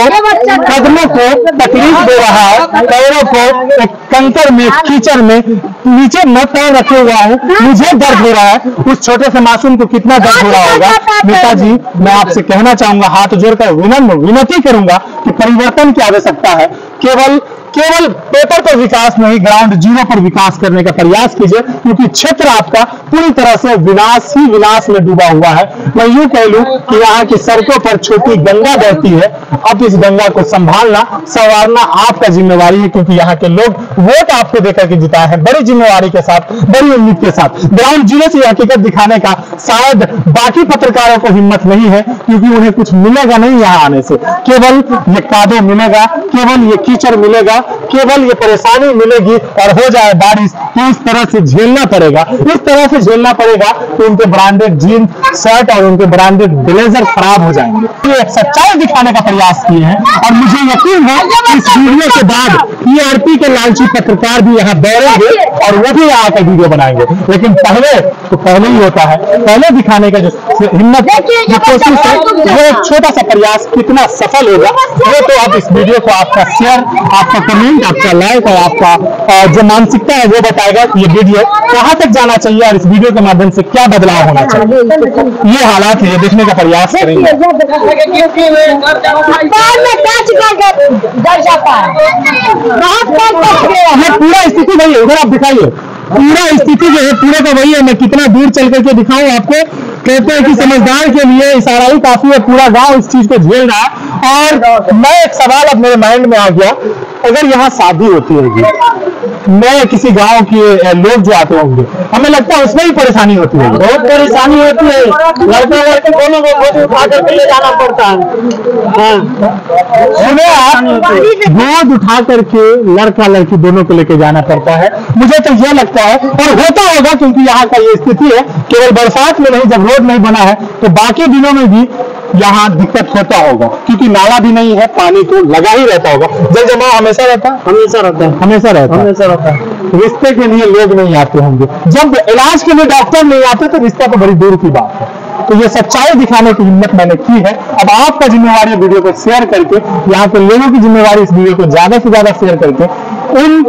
कदमों को तकलीफ दे रहा है? पैरों को एक कंकर में, कीचड़ में नीचे न पैर रखे हुआ हूँ, मुझे दर्द हो रहा है। उस छोटे से मासूम को कितना दर्द हो रहा होगा? नेताजी, मैं आपसे कहना चाहूंगा, हाथ जोड़कर विनती करूंगा कि परिवर्तन की आवश्यकता है। केवल पेपर पर विकास नहीं, ग्राउंड जीरो पर विकास करने का प्रयास कीजिए, क्योंकि क्षेत्र आपका पूरी तरह से विनाश ही विनाश में डूबा हुआ है। मैं यूं कह लूं कि यहाँ की सड़कों पर छोटी गंगा बहती है। अब इस गंगा को संभालना, संवारना आपका जिम्मेवारी है, क्योंकि यहाँ के लोग वोट आपको देकर के जिताए हैं, बड़ी जिम्मेवारी के साथ, बड़ी उम्मीद के साथ। ग्राउंड जीरो से हकीकत दिखाने का शायद बाकी पत्रकारों को हिम्मत नहीं है, क्योंकि उन्हें कुछ मिलेगा नहीं यहाँ आने से। केवल ये कादो मिलेगा, केवल ये कीचड़ मिलेगा, केवल ये परेशानी मिलेगी, और हो जाए बारिश तो इस तरह से झेलना पड़ेगा, इस तरह से झेलना पड़ेगा कि उनके ब्रांडेड जीन्स शर्ट और उनके ब्रांडेड ब्लेजर खराब हो जाएंगे। ये एक सच्चाई दिखाने का प्रयास किए हैं, और मुझे यकीन है इस वीडियो के बाद टीआरपी के लालची पत्रकार भी यहाँ दौड़ेंगे और वो भी यहाँ आकर वीडियो बनाएंगे। लेकिन पहले ही होता है, पहले दिखाने का जो हिम्मत, जो कोशिश है, वो एक छोटा सा प्रयास कितना सफल होगा वो तो आप इस वीडियो को, आपका शेयर, आपका कमेंट, आपका लाइक और आपका जो मानसिकता है वो बताएगा कि ये वीडियो कहाँ तक जाना चाहिए और इस वीडियो के माध्यम से क्या बदलाव होना चाहिए। ये हालात है, ये देखने का प्रयास करेंगे। पूरा स्थिति वही है, उधर आप दिखाइए, पूरा स्थिति जो है पूरे का वही है। मैं कितना दूर चल करके दिखाऊं आपको? कहते हैं कि समझदार के लिए इशारा ही काफी है। पूरा गांव इस चीज को झेल रहा है। और मैं एक सवाल अब मेरे माइंड में आ गया, अगर यहाँ शादी होती होगी, मैं किसी गांव के लोग जो आते होंगे, हमें लगता है उसमें भी परेशानी होती है, बहुत परेशानी होती है, लड़के लड़के दोनों को गोद उठा करके ले जाना पड़ता है। सुने आप, गोद उठा करके लड़का लड़की दोनों को लेके जाना पड़ता है। मुझे तो यह लगता है, और होता होगा क्योंकि यहाँ का ये स्थिति है, केवल बरसात में नहीं, जब रोड नहीं बना है तो बाकी दिनों में भी यहाँ दिक्कत होता होगा, क्योंकि नाला भी नहीं है, पानी तो लगा ही रहता होगा। जल जमाव हमेशा रहता है, हमेशा रहता है, हमेशा रहता है। रिश्ते के लिए लोग नहीं आते होंगे, जब इलाज के लिए डॉक्टर नहीं आते तो रिश्ता तो बड़ी दूर की बात है। तो ये सच्चाई दिखाने की हिम्मत मैंने की है। अब आपका जिम्मेवारी वीडियो को शेयर करके, यहाँ के लोगों की जिम्मेवारी इस वीडियो को ज्यादा से ज्यादा शेयर करके उन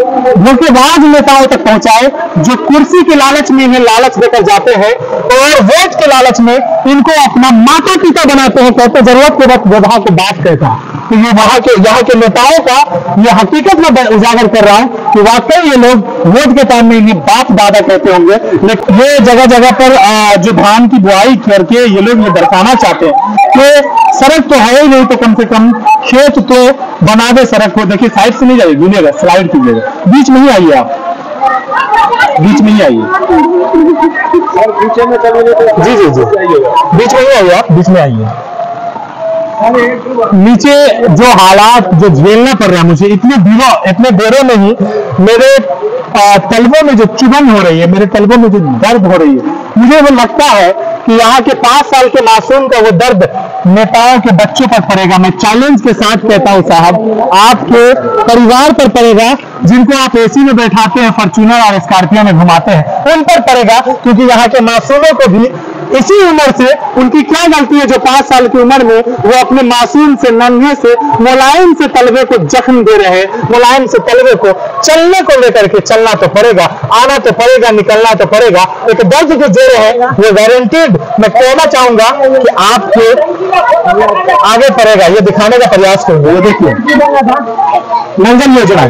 धोखेबाज नेताओं तक पहुंचाए जो कुर्सी के लालच में है, लालच देकर जाते हैं और वोट के लालच में इनको अपना माता पिता बनाते हैं, कहते जरूरत के वक्त विवाह को बात कहता। तो ये यहाँ के नेताओं का ये हकीकत में उजागर कर रहा हूं कि वाकई ये लोग वोट के टाइम में इन्हें बाप दादा कहते होंगे, लेकिन ये जगह जगह पर जो धान की बुआई करके ये लोग ये दर्शाना चाहते हैं कि सड़क तो है ही नहीं, तो कम से कम खेत तो बना दे सड़क को। देखिए साइड से नहीं जाइए, घूमिएगा, स्लाइड कीजिएगा, बीच में ही आइए, आप बीच में ही आइए, जी जी जी, बीच में ही आइए, आप बीच में आइए। नीचे जो हालात जो झेलना पड़ रहा है मुझे, इतने देरों में ही मेरे तलबों में जो चुभन हो रही है, मेरे तलबों में जो दर्द हो रही है, मुझे वो लगता है कि यहाँ के 5 साल के मासूम का वो दर्द नेताओं के बच्चों पर पड़ेगा। मैं चैलेंज के साथ कहता हूँ साहब, आपके परिवार पर पड़ेगा, जिनको आप एसी में बैठाते हैं, फॉर्च्यूनर और स्कॉर्पियो में घुमाते हैं, उन पर पड़ेगा। क्योंकि यहाँ के मासूमों को भी इसी उम्र से, उनकी क्या गलती है जो 5 साल की उम्र में वो अपने मासूम से, नन्हे से, मुलायम से तलबे को जख्म दे रहे हैं, मुलायम से तलबे को चलने को लेकर के चलना तो पड़ेगा, आना तो पड़ेगा, निकलना तो पड़ेगा। एक दर्द जो दे रहे हैं वो गारंटीड मैं कहना चाहूंगा कि आपके आगे पड़ेगा, ये दिखाने का प्रयास करूंगा। ये देखिए नल योजना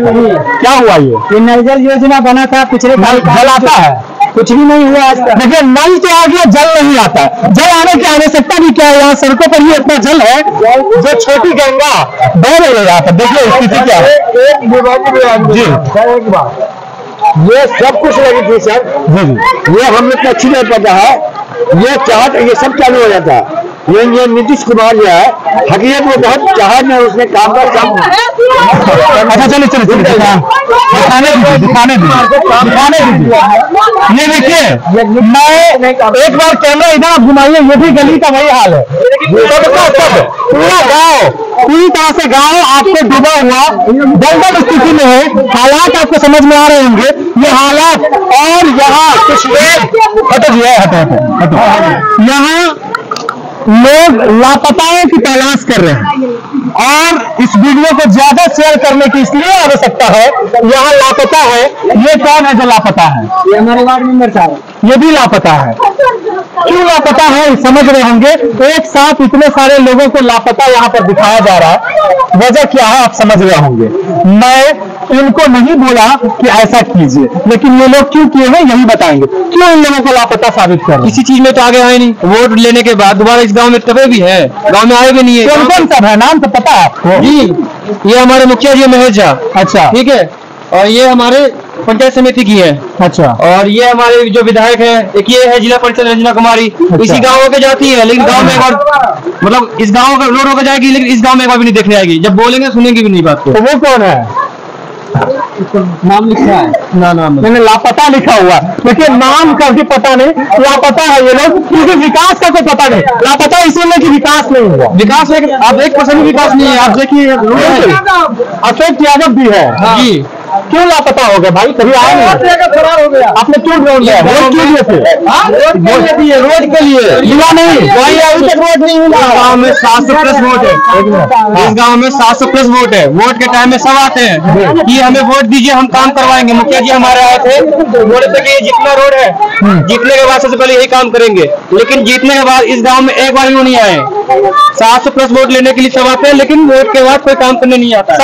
क्या हुआ, ये नल योजना बना था, पिछले जल आता है, कुछ भी नहीं हुआ आज तक। देखिए नल तो आ गया, जल नहीं आता। जल आने की आवश्यकता भी क्या है, यहाँ सड़कों पर ही इतना जल है, जो छोटी गंगा बह रही है यहाँ पर। देखिए स्थिति क्या है जी, एक बात ये सब कुछ लगी थी सर जी, ये हमें तो अच्छी नहीं पता है, ये चाहत ये सब चालू हो जाता है। ये नीतीश कुमार जो है हकीकत में बहुत चाहत में उसने काम कर काम। अच्छा चलिए दिखाने दीजिए। ये देखिए, मैं एक बार कैमरा इधर आप घुमाइए, ये भी गली का वही हाल है। पूरा गांव पूरी तरह से गांव आपको डूबा हुआ दलदल स्थिति में है। हालात आपको समझ में आ रहे होंगे ये हालात। और यहाँ कुछ लोग हटो यहाँ लोग लापताओं की तलाश कर रहे हैं, और इस वीडियो को ज्यादा शेयर करने की इसलिए आवश्यकता है, यहाँ लापता है। ये कौन है जो लापता है? ये हमारे वार्ड मेंबर साहब, ये भी लापता है। क्यों लापता है समझ रहे होंगे। एक साथ इतने सारे लोगों को लापता यहाँ पर दिखाया जा रहा है, वजह क्या है आप समझ रहे होंगे। मैं इनको नहीं बोला कि ऐसा कीजिए, लेकिन ये लोग क्यों किए हैं यही बताएंगे। क्यों इन लोगों को लापता साबित कर? किसी चीज में तो आगे आए नहीं, वोट लेने के बाद दोबारा इस गांव में तबे भी है, गांव में आए भी नहीं है। कौन कौन सब है, नाम तो पता है आपको? जी, ये हमारे मुखिया जी महेश झा, अच्छा ठीक है, और ये हमारे पंचायत समिति की है, अच्छा, और ये हमारे जो विधायक है, एक ये है जिला परिषद रंजना कुमारी, इसी गाँव के जाती है, लेकिन गाँव में एक बार मतलब इस गाँव का रोड होकर जाएगी, लेकिन इस गाँव में एक बार भी नहीं देखने आएगी। जब बोलेंगे सुनेंगे भी नहीं बात को। तो वो कौन है? नाम लिखा है ना, नाम मैंने लापता लिखा हुआ, लेकिन नाम का भी पता नहीं, लापता है ये लोग, क्योंकि विकास का कोई पता नहीं। लापता इसीलिए कि विकास नहीं हुआ। विकास है, आप 1% विकास नहीं है। आप देखिए अशोक यादव भी है जी, क्यों लापता हो गया भाई? कभी आए नहीं, फरार हो गया। आपने क्यों ढूंढ लिया? वोट क्यों लिए थे? रोड के लिए मिला नहीं, कोई अभी तक वोट नहीं मिला। गाँव में 700+ वोट है, इस गाँव में 700+ वोट है। वोट के टाइम में सब आते हैं कि हमें वोट दीजिए, हम काम करवाएंगे। मुखिया जी हमारे आए थे, बोले थे कि जितना रोड है जीतने के बाद सबसे पहले यही काम करेंगे, लेकिन जीतने के बाद इस गाँव में एक बार भी नहीं आए। 700+ वोट लेने के लिए सब आते हैं, लेकिन वोट के बाद कोई काम करने नहीं आता।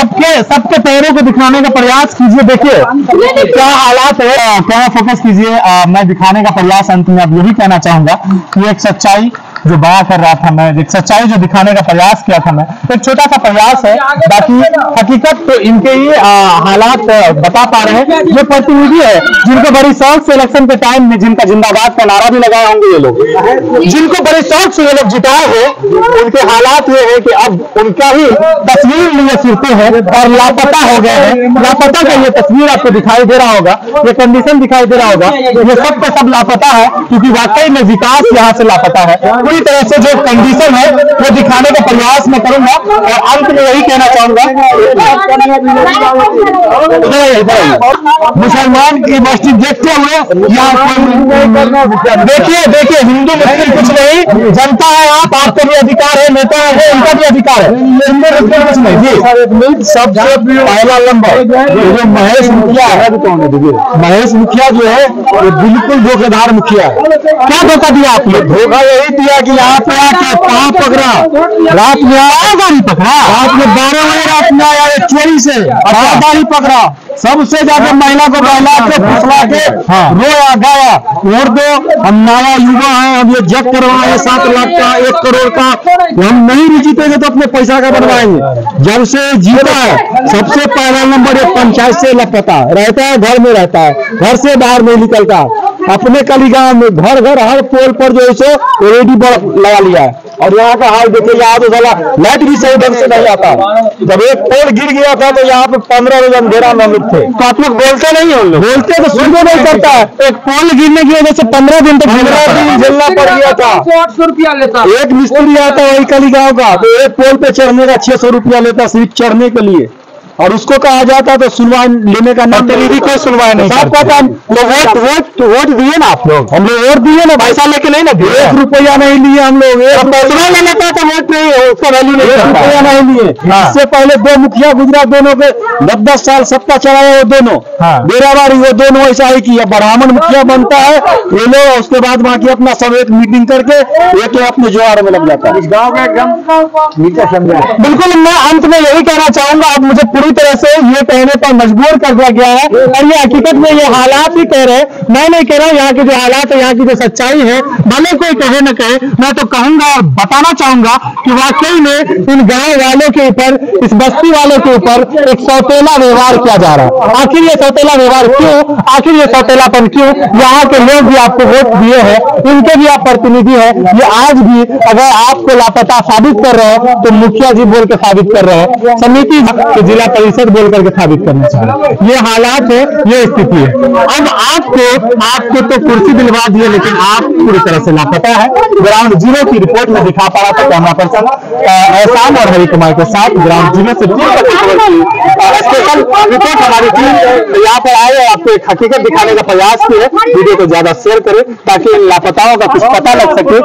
सबके पैरों को दिखाने का प्रयास कीजिए। देखिए क्या हालात है, क्या फोकस कीजिए। मैं दिखाने का प्रयास अंत में अब यही कहना चाहूंगा कि एक सच्चाई जो बयां कर रहा था मैं, एक सच्चाई जो दिखाने का प्रयास किया था मैं, एक छोटा सा प्रयास है। बाकी हकीकत तो इनके ये हालात बता पा रहे हैं। ये प्रतिनिधि है जिनको बड़ी शौक से इलेक्शन के टाइम में जिनका जिंदाबाद का नारा भी लगाए होंगे ये लोग, जिनको बड़े शौक से ये लोग जिताए हैं, उनके हालात ये है कि अब उनका ही तस्वीर लिए फिरते हैं और लापता हो गए हैं। लापता का ये तस्वीर आपको दिखाई दे रहा होगा, ये कंडीशन दिखाई दे रहा होगा, ये सब का सब लापता है क्योंकि वाकई में विकास यहाँ से लापता है। पूरी तरह से जो कंडीशन है वो दिखाने का प्रयास मैं करूंगा और अंत में यही कहना चाहूंगा, मुसलमान की मस्जिद देखते हुए देखिए हिंदू मुस्लिम कुछ नहीं, जनता है आपका भी अधिकार है, नेता है उनका भी अधिकार है, हिंदू मुस्लिम कुछ नहीं जी। सबसे पहला नंबर जो महेश मुखिया है, महेश मुखिया जो है वो बिल्कुल धोखेदार मुखिया है। क्या धोखा दिया आपने? धोखा यही दिया कि यहाँ पे आके कहाँ पकड़ा, रात में आया गाड़ी पकड़ा, रात में 12 बजे रात में आया चोरी से गाड़ी पकड़ा, सबसे ज्यादा महिला को बहला के फुसला के रोया गाया, वोट दो, हम नया युवा हैं, हम ये जग करवाए 7 लाख का 1 करोड़ का, हम नहीं भी जीतेंगे तो अपने पैसा का बनवाएंगे। जब से जीता है सबसे पहला नंबर एक पंचायत से लापता रहता है, घर में रहता है, घर से बाहर नहीं निकलता, अपने कली गांव में घर घर हर पोल पर जो है रेडी बल्ब लगा लिया है। और यहाँ का हाल देखिए, यहाँ तो साला लाइट भी सही ढंग से नहीं आता। जब एक पोल गिर गया था तो यहाँ पे 15 रोज अंधेरा में लोग थे। तो आप लोग बोलते नहीं हो, बोलते तो सुनने नहीं करता है। एक पोल गिरने की वजह से 15 दिन तक 15 दिन झेलना पड़ गया था। 800 रुपया लेता, एक मिस्त्री आता वही कली गाँव का तो एक पोल पे चढ़ने का 600 रुपया लेता सिर्फ चढ़ने के लिए, और उसको कहा जाता तो सुनवाई लेने का नाम प्रतिनिधि कोई सुनवाई नहीं। साफ पता वोट दिए ना आप लोग, हम लोग वोट दिए ना, पैसा लेके नहीं ना दिए, 1 रुपया नहीं लिए हम लोग। पैसा ले लेता तो वोट नहीं, उसका वैल्यू नहीं, 1 रुपया नहीं लिए। इससे पहले 2 मुखिया गुजरात, दोनों के 10-10 साल सत्ता चलाया वो दोनों, बेराबारी वो दोनों ऐसा ही किया। ब्राह्मण मुखिया बनता है ये लोग, उसके बाद बाकी अपना सब एक मीटिंग करके एक अपने जोहार में लग जाता है। इस गाँव में एकदम बिल्कुल। मैं अंत में यही कहना चाहूंगा, अब मुझे पूरी तरह से ये कहने पर मजबूर कर दिया गया है और ये हकीकत में ये हालात ही कह रहे हैं, मैं नहीं कह रहा हूँ। यहाँ के जो हालात है, यहाँ की जो सच्चाई है, भले कोई कहे न कहे, मैं तो कहूंगा और बताना चाहूंगा कि वाकई में इन गांव वालों के ऊपर, इस बस्ती वालों के ऊपर एक सौतेला व्यवहार किया जा रहा है। आखिर ये सौतेला व्यवहार क्यों, आखिर ये सौतेलापन क्यों? यहाँ के लोग भी आपको वोट दिए हैं, इनके भी आप प्रतिनिधि हैं, ये आज भी अगर आपको लापता साबित कर रहे हैं तो मुखिया जी बोल के साबित कर रहे हैं, समिति जिला परिषद बोल करके साबित करना चाह रहे हैं। ये हालात है, ये स्थिति है। अब आपको तो कुर्सी दिलवा दिए लेकिन आप पूरी तरह से लापता है। ग्राउंड जीरो की रिपोर्ट में दिखा पा रहा था कैमरा पर्सन एहसान और हरि कुमार के साथ ग्राउंड जीरो से स्पेशल रिपोर्ट हमारी टीम यहाँ पर आए और आपको एक हकीकत दिखाने का प्रयास किया है। वीडियो को ज्यादा शेयर करें ताकि लापताओं का कुछ पता लग सके।